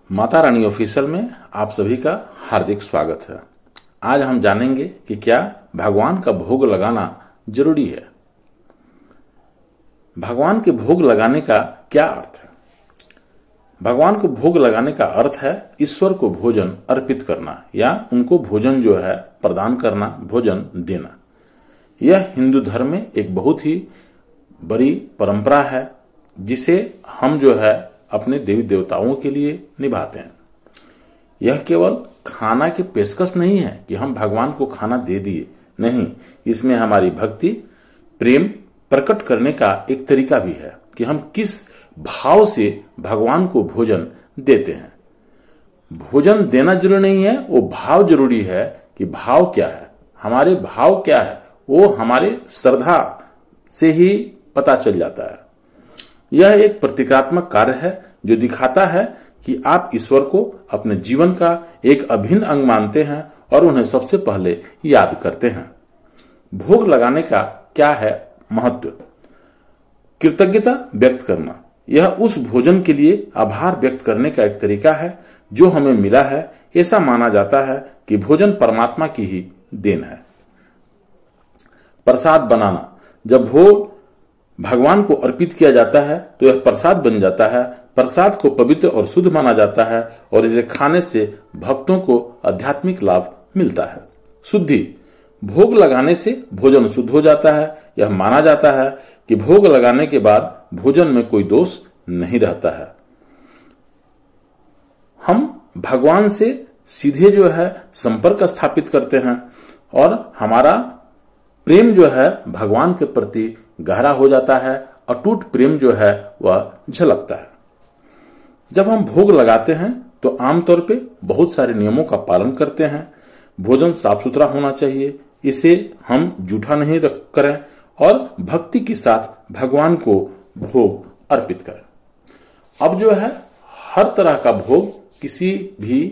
Mata Rani official में आप सभी का हार्दिक स्वागत है। आज हम जानेंगे कि क्या भगवान का भोग लगाना जरूरी है। भगवान के भोग लगाने का क्या अर्थ है? भगवान को भोग लगाने का अर्थ है ईश्वर को भोजन अर्पित करना या उनको भोजन जो है प्रदान करना, भोजन देना। यह हिंदू धर्म में एक बहुत ही बड़ी परंपरा है जिसे हम जो है अपने देवी देवताओं के लिए निभाते हैं। यह केवल खाना की पेशकश नहीं है कि हम भगवान को खाना दे दिए, नहीं, इसमें हमारी भक्ति प्रेम प्रकट करने का एक तरीका भी है कि हम किस भाव से भगवान को भोजन देते हैं। भोजन देना जरूरी नहीं है, वो भाव जरूरी है कि भाव क्या है, हमारे भाव क्या है, वो हमारे श्रद्धा से ही पता चल जाता है। यह एक प्रतीकात्मक कार्य है जो दिखाता है कि आप ईश्वर को अपने जीवन का एक अभिन्न अंग मानते हैं और उन्हें सबसे पहले याद करते हैं। भोग लगाने का क्या है महत्व? कृतज्ञता व्यक्त करना, यह उस भोजन के लिए आभार व्यक्त करने का एक तरीका है जो हमें मिला है। ऐसा माना जाता है कि भोजन परमात्मा की ही देन है। प्रसाद बनाना, जब भोग भगवान को अर्पित किया जाता है तो यह प्रसाद बन जाता है। प्रसाद को पवित्र और शुद्ध माना जाता है और इसे खाने से भक्तों को आध्यात्मिक लाभ मिलता है। शुद्धि, भोग लगाने से भोजन शुद्ध हो जाता है। यह माना जाता है कि भोग लगाने के बाद भोजन में कोई दोष नहीं रहता है। हम भगवान से सीधे जो है संपर्क स्थापित करते हैं और हमारा प्रेम जो है भगवान के प्रति गहरा हो जाता है। अटूट प्रेम जो है वह झलकता है। जब हम भोग लगाते हैं तो आमतौर पे बहुत सारे नियमों का पालन करते हैं। भोजन साफ सुथरा होना चाहिए, इसे हम जूठा नहीं करें और भक्ति के साथ भगवान को भोग अर्पित करें। अब जो है हर तरह का भोग किसी भी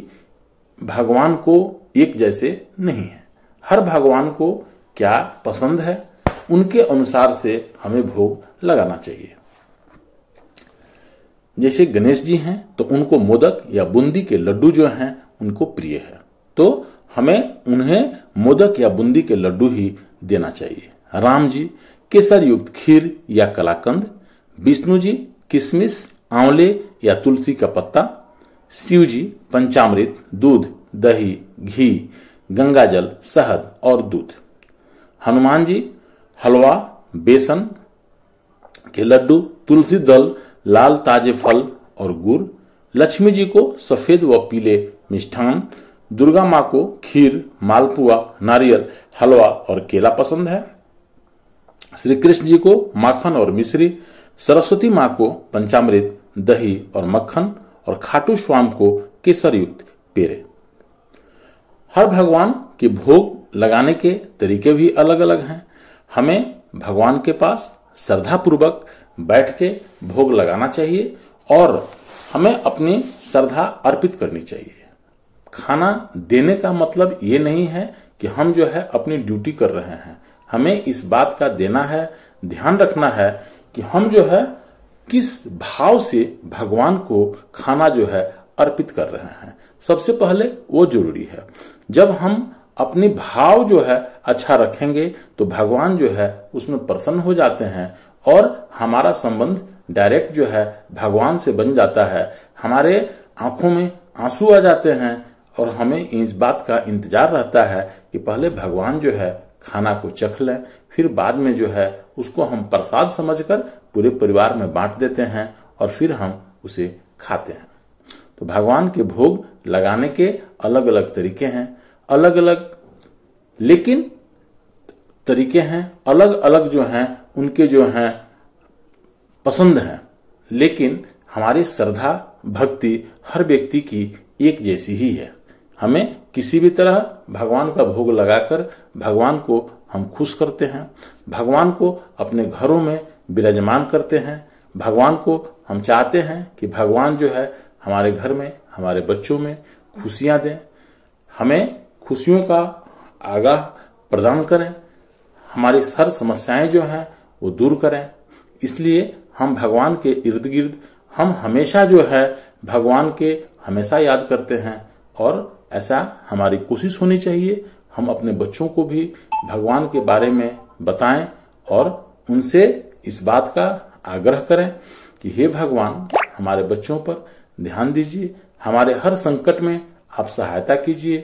भगवान को एक जैसे नहीं है। हर भगवान को क्या पसंद है उनके अनुसार से हमें भोग लगाना चाहिए। जैसे गणेश जी हैं तो उनको मोदक या बूंदी के लड्डू जो हैं उनको प्रिय है, तो हमें उन्हें मोदक या बूंदी के लड्डू ही देना चाहिए। राम जी केसर युक्त खीर या कलाकंद, विष्णु जी किशमिश, आंवले या तुलसी का पत्ता, शिव जी पंचामृत, दूध, दही, घी, गंगाजल, शहद और दूध, हनुमान जी हलवा, बेसन के लड्डू, तुलसी दल, लाल ताजे फल और गुड़, लक्ष्मी जी को सफेद व पीले मिष्ठान, दुर्गा माँ को खीर, मालपुआ, नारियल, हलवा और केला पसंद है, श्री कृष्ण जी को माखन और मिश्री, सरस्वती माँ को पंचामृत, दही और मक्खन और खाटू श्याम को केसर युक्त पेड़े। हर भगवान के भोग लगाने के तरीके भी अलग अलग हैं। हमें भगवान के पास श्रद्धा पूर्वक बैठ के भोग लगाना चाहिए और हमें अपनी श्रद्धा अर्पित करनी चाहिए। खाना देने का मतलब ये नहीं है कि हम जो है अपनी ड्यूटी कर रहे हैं। हमें इस बात का देना है, ध्यान रखना है कि हम जो है किस भाव से भगवान को खाना जो है अर्पित कर रहे हैं। सबसे पहले वो जरूरी है। जब हम अपनी भाव जो है अच्छा रखेंगे तो भगवान जो है उसमें प्रसन्न हो जाते हैं और हमारा संबंध डायरेक्ट जो है भगवान से बन जाता है। हमारे आंखों में आंसू आ जाते हैं और हमें इस बात का इंतजार रहता है कि पहले भगवान जो है खाना को चख लें, फिर बाद में जो है उसको हम प्रसाद समझकर पूरे परिवार में बांट देते हैं और फिर हम उसे खाते हैं। तो भगवान के भोग लगाने के अलग अलग तरीके हैं, अलग अलग लेकिन तरीके हैं, अलग अलग जो हैं उनके जो हैं पसंद हैं, लेकिन हमारी श्रद्धा भक्ति हर व्यक्ति की एक जैसी ही है। हमें किसी भी तरह भगवान का भोग लगाकर भगवान को हम खुश करते हैं, भगवान को अपने घरों में विराजमान करते हैं। भगवान को हम चाहते हैं कि भगवान जो है हमारे घर में, हमारे बच्चों में खुशियां दें, हमें खुशियों का आगाह प्रदान करें, हमारी हर समस्याएं जो हैं वो दूर करें। इसलिए हम भगवान के इर्द गिर्द हम हमेशा जो है भगवान के हमेशा याद करते हैं और ऐसा हमारी कोशिश होनी चाहिए हम अपने बच्चों को भी भगवान के बारे में बताएं और उनसे इस बात का आग्रह करें कि हे भगवान, हमारे बच्चों पर ध्यान दीजिए, हमारे हर संकट में आप सहायता कीजिए,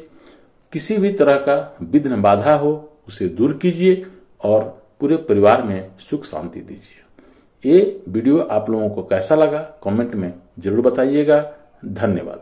किसी भी तरह का विघ्न बाधा हो उसे दूर कीजिए और पूरे परिवार में सुख शांति दीजिए। ये वीडियो आप लोगों को कैसा लगा कमेंट में जरूर बताइएगा। धन्यवाद।